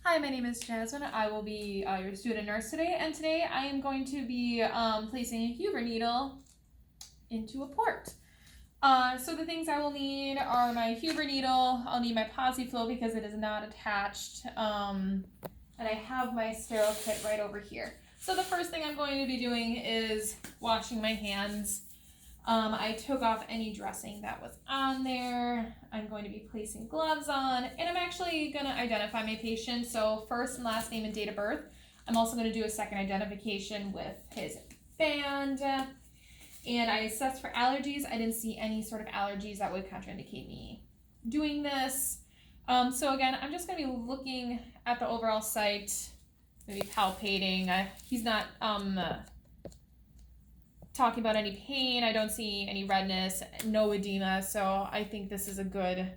Hi, my name is Jasmine. I will be your student nurse today, and today I am going to be placing a Huber needle into a port. So the things I will need are my Huber needle. I'll need my PosiFlow because it is not attached, and I have my sterile kit right over here. So the first thing I'm going to be doing is washing my hands. I took off any dressing that was on there. I'm going to be placing gloves on, and I'm actually going to identify my patient. So first and last name and date of birth. I'm also going to do a second identification with his band. And I assessed for allergies. I didn't see any sort of allergies that would contraindicate me doing this. So again, I'm just going to be looking at the overall site, maybe palpating. He's not talking about any pain. I don't see any redness, no edema, so I think this is a good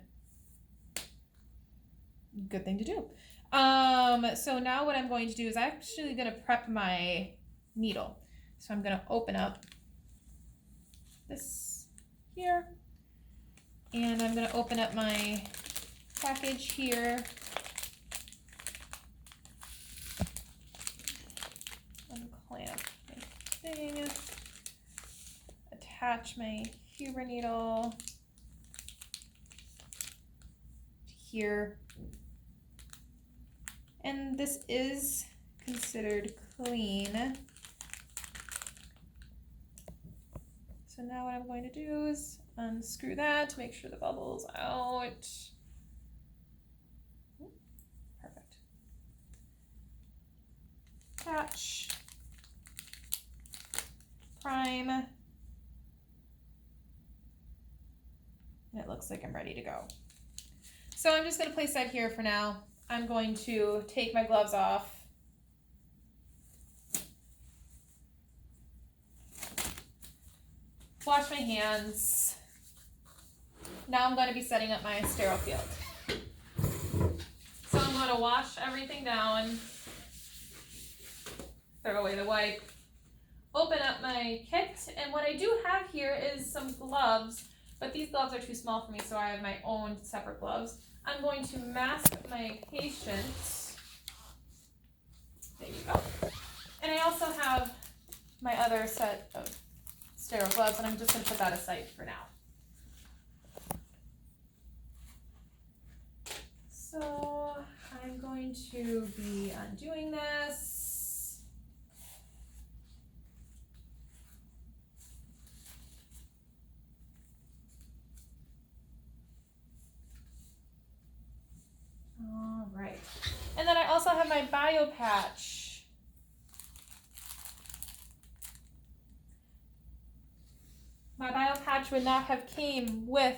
thing to do. So now what I'm going to do is I'm actually going to prep my needle. So I'm going to open up this here, and I'm going to open up my package here. Unclamp my thing. Attach my Huber needle here, and this is considered clean. So now what I'm going to do is unscrew that to make sure the bubble's out. Perfect. Attach, prime. It looks like I'm ready to go. So I'm just going to place that here for now. I'm going to take my gloves off. Wash my hands. Now I'm going to be setting up my sterile field. So I'm going to wash everything down. Throw away the wipe. Open up my kit. And what I do have here is some gloves. But these gloves are too small for me, so I have my own separate gloves. I'm going to mask my patient. There you go. And I also have my other set of sterile gloves, and I'm just going to put that aside for now. So I'm going to be undoing this. All right. And then I also have my bio patch. My bio patch would not have came with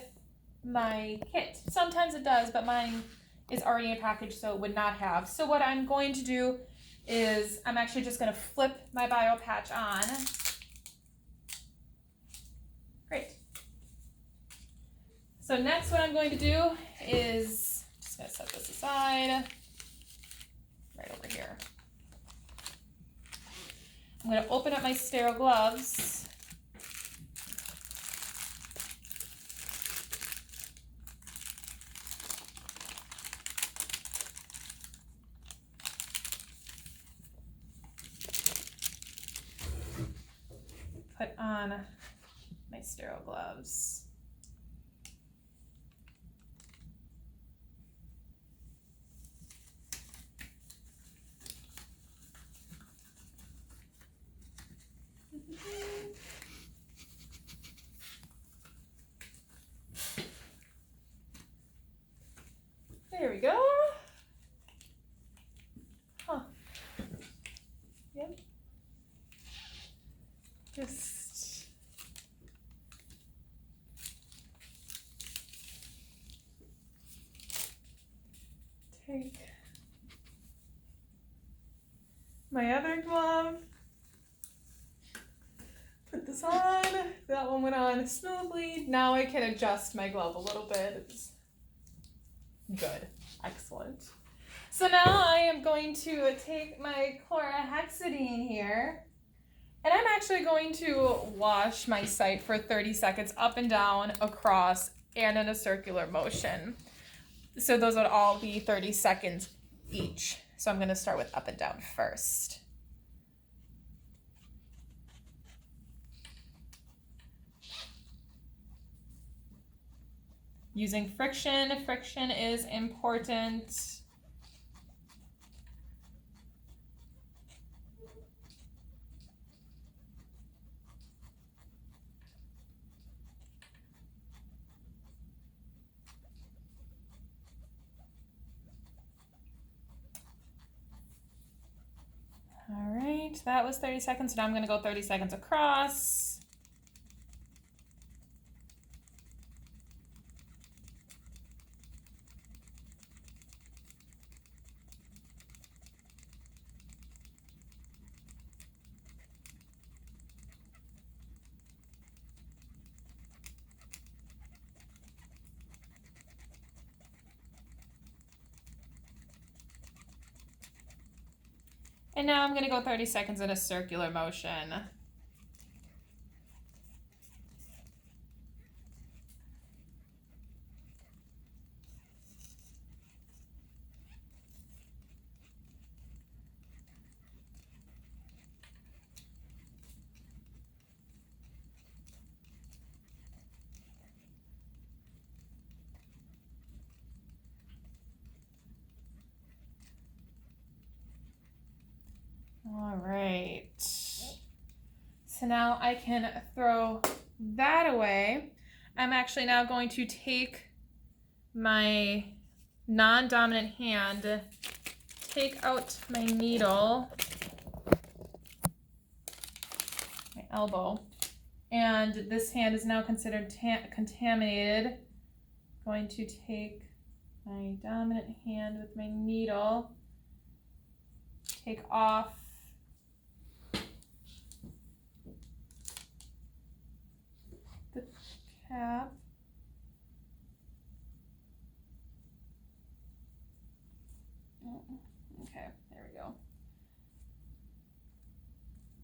my kit. Sometimes it does, but mine is already in a package, so it would not have. So what I'm going to do is I'm actually just going to flip my bio patch on. Great. So next what I'm going to do is just going to set this aside right over here. I'm going to open up my sterile gloves. Put on my sterile gloves. There we go. Huh. Yep. Just take my other glove, put this on. That one went on smoothly. Now I can adjust my glove a little bit. It's good. Excellent. So now I am going to take my chlorhexidine here, and I'm actually going to wash my site for 30 seconds up and down, across, and in a circular motion. So those would all be 30 seconds each. So I'm going to start with up and down first. Using friction. Friction is important. All right, that was 30 seconds. Now I'm going to go 30 seconds across. And now I'm going to go 30 seconds in a circular motion. All right. So now I can throw that away. I'm actually now going to take my non-dominant hand, take out my needle, my elbow, and this hand is now considered contaminated. Going to take my dominant hand with my needle, take off the cap. Okay, there we go.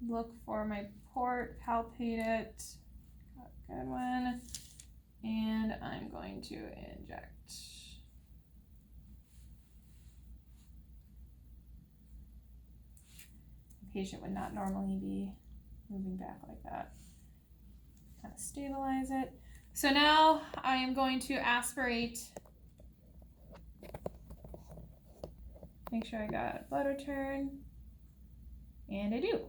Look for my port, palpate it. Got a good one. And I'm going to inject. The patient would not normally be moving back like that. Kind of stabilize it. So now I am going to aspirate. Make sure I got blood return. And I do.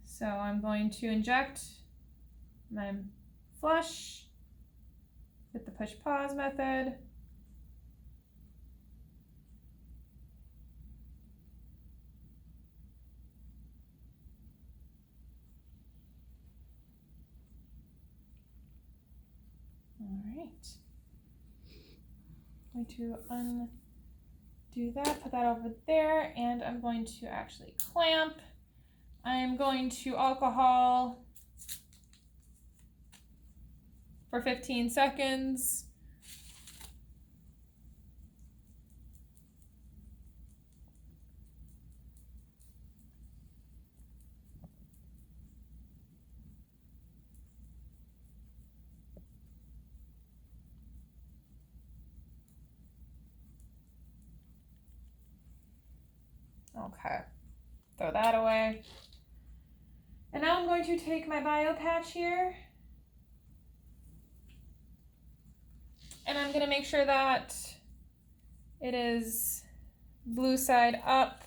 So I'm going to inject my flush with the push pause method. All right. I'm going to undo that, put that over there, and I'm going to actually clamp. I'm going to alcohol for 15 seconds. Okay, throw that away. And now I'm going to take my bio patch here. And I'm going to make sure that it is blue side up.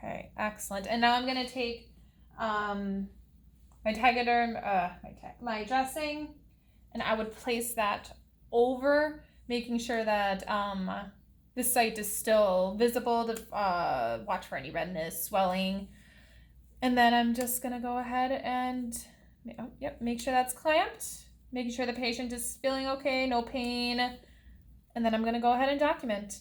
Okay, excellent. And now I'm going to take my Tegaderm, my dressing, and I would place that over, making sure that the site is still visible to watch for any redness, swelling. And then I'm just going to go ahead and make sure that's clamped, making sure the patient is feeling okay, no pain. And then I'm going to go ahead and document.